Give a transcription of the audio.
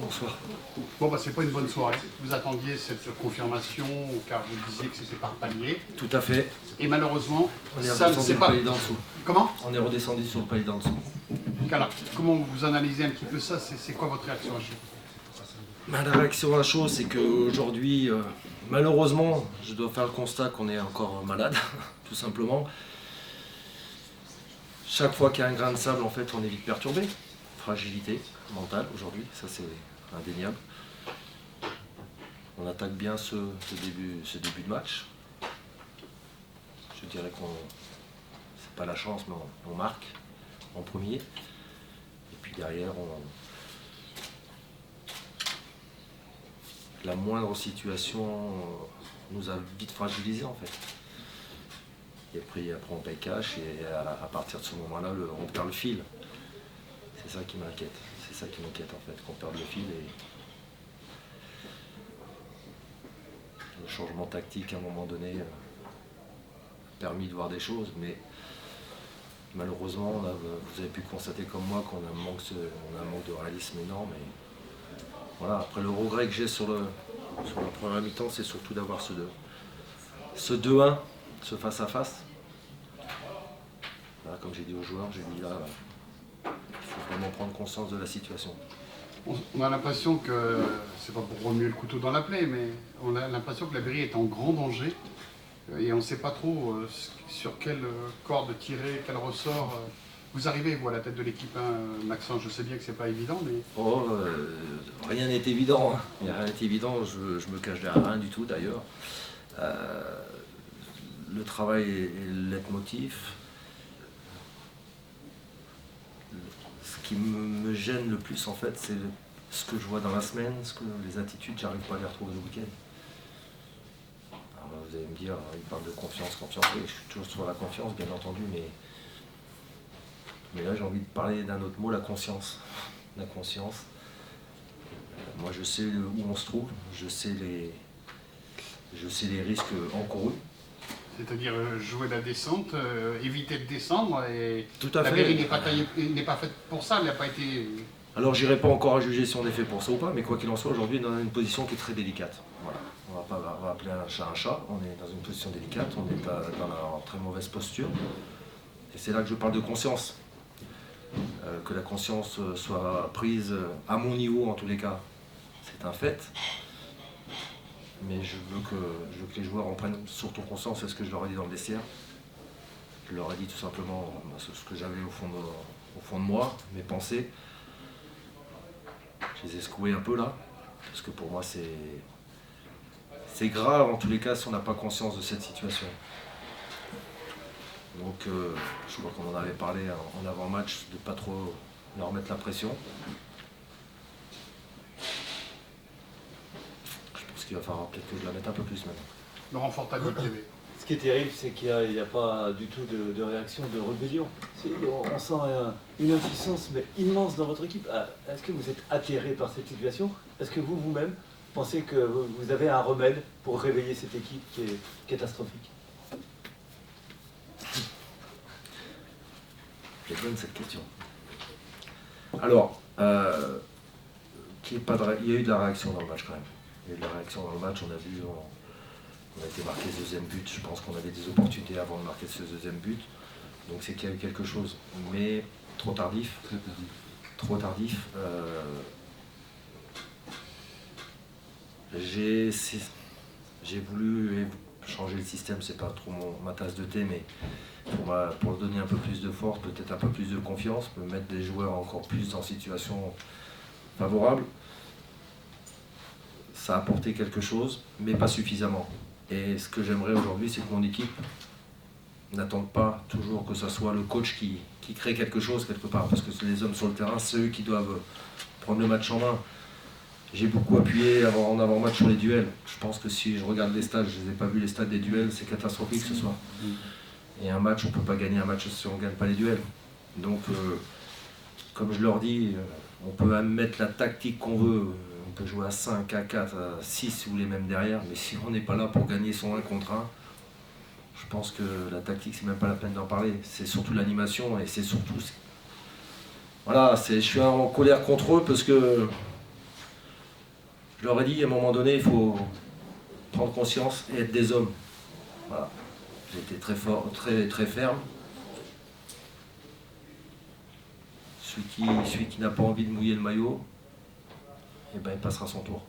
Bonsoir. Bon, bah, c'est pas une bonne soirée. Vous attendiez cette confirmation, car vous disiez que c'était par palier. Tout à fait. Et malheureusement, On est ça ne redescendu s'est le pas... palier d'en dessous. Comment? On est redescendu sur le palier d'en dessous. Alors, comment vous analysez un petit peu ça? C'est quoi votre réaction à chaud? La réaction à chaud, c'est qu'aujourd'hui, malheureusement, je dois faire le constat qu'on est encore malade, tout simplement. Chaque fois qu'il y a un grain de sable, en fait, on est vite perturbé. Fragilité mentale aujourd'hui, ça c'est indéniable. On attaque bien ce début de match. Je dirais qu'on, c'est pas la chance, mais on marque en premier. Et puis derrière, la moindre situation nous a vite fragilisés en fait. Et puis après on paye cash et à partir de ce moment-là, on perd le fil. C'est ça qui m'inquiète. C'est ça qui m'inquiète en fait, qu'on perde le fil et le changement tactique à un moment donné a permis de voir des choses, mais malheureusement, vous avez pu constater comme moi qu'on a un manque de réalisme énorme. Et voilà, après le regret que j'ai sur la première mi-temps, c'est surtout d'avoir ce 2-1, ce face-à-face. Voilà, comme j'ai dit aux joueurs, j'ai dit là, il faut vraiment prendre conscience de la situation. On a l'impression que, c'est pas pour remuer le couteau dans la plaie, mais on a l'impression que la Berry est en grand danger. Et on ne sait pas trop sur quelle corde tirer, quel ressort. Vous arrivez, vous, à la tête de l'équipe, hein, Maxence, je sais bien que c'est pas évident, mais... Oh, rien n'est évident, hein. Rien n'est évident, je me cache derrière rien du tout d'ailleurs. Le travail est le leitmotiv. Ce qui me gêne le plus en fait, c'est ce que je vois dans la semaine, les attitudes, j'arrive pas à les retrouver le week-end. Alors, vous allez me dire, il parle de confiance, oui, je suis toujours sur la confiance bien entendu, mais là j'ai envie de parler d'un autre mot, la conscience. La conscience. Moi je sais où on se trouve, je sais les risques encourus. C'est-à-dire jouer la descente, éviter de descendre, et Tout à la fait. Berry n'est pas faite pour ça, elle n'a pas été... Alors j'irai pas encore à juger si on est fait pour ça ou pas, mais quoi qu'il en soit, aujourd'hui on est dans une position qui est très délicate. Voilà. On va appeler un chat, on est dans une position délicate, on est dans la très mauvaise posture. Et c'est là que je parle de conscience. Que la conscience soit prise à mon niveau en tous les cas, c'est un fait. Mais je veux que les joueurs en prennent surtout conscience, c'est ce que je leur ai dit dans le vestiaire. Je leur ai dit tout simplement ce que j'avais au fond de moi, mes pensées. Je les ai secoués un peu là, parce que pour moi c'est grave en tous les cas si on n'a pas conscience de cette situation. Donc je crois qu'on en avait parlé en avant-match, de ne pas trop leur mettre la pression. Je pense qu'il va falloir peut-être que je la mette un peu plus maintenant. Laurent Fortani, TV. Ce qui est terrible, c'est qu'il n'y a pas du tout de réaction, de rébellion. On sent une impuissance mais immense dans votre équipe. Est-ce que vous êtes atterré par cette situation? Est-ce que vous-même pensez que vous avez un remède pour réveiller cette équipe qui est catastrophique? C'est bonne cette question. Alors, il y a eu de la réaction dans le match quand même. Il y a eu de la réaction dans le match, on a vu, on a été marqué ce deuxième but, je pense qu'on avait des opportunités avant de marquer ce deuxième but. Donc c'est qu'il y a eu quelque chose, mais trop tardif. Trop tardif. J'ai voulu changer le système, c'est pas trop ma tasse de thé, mais pour donner un peu plus de force, peut-être un peu plus de confiance, me mettre des joueurs encore plus en situation favorable. Ça a apporté quelque chose, mais pas suffisamment. Et ce que j'aimerais aujourd'hui, c'est que mon équipe n'attende pas toujours que ce soit le coach qui crée quelque chose quelque part, parce que les hommes sur le terrain, c'est eux qui doivent prendre le match en main. J'ai beaucoup appuyé en avant-match sur les duels. Je pense que si je regarde les stades, je ne les ai pas vus les stades des duels, c'est catastrophique ce soir. Et un match, on ne peut pas gagner un match si on ne gagne pas les duels. Donc, comme je leur dis, on peut même mettre la tactique qu'on veut. On peut jouer à 5, à 4, à 6 si vous voulez même derrière. Mais si on n'est pas là pour gagner son 1 contre 1, je pense que la tactique, c'est même pas la peine d'en parler. C'est surtout l'animation et c'est surtout... Voilà, je suis en colère contre eux parce que Je leur ai dit, à un moment donné, il faut prendre conscience et être des hommes. Voilà. J'ai été très fort, très ferme. Celui qui n'a pas envie de mouiller le maillot, eh ben, il passera son tour.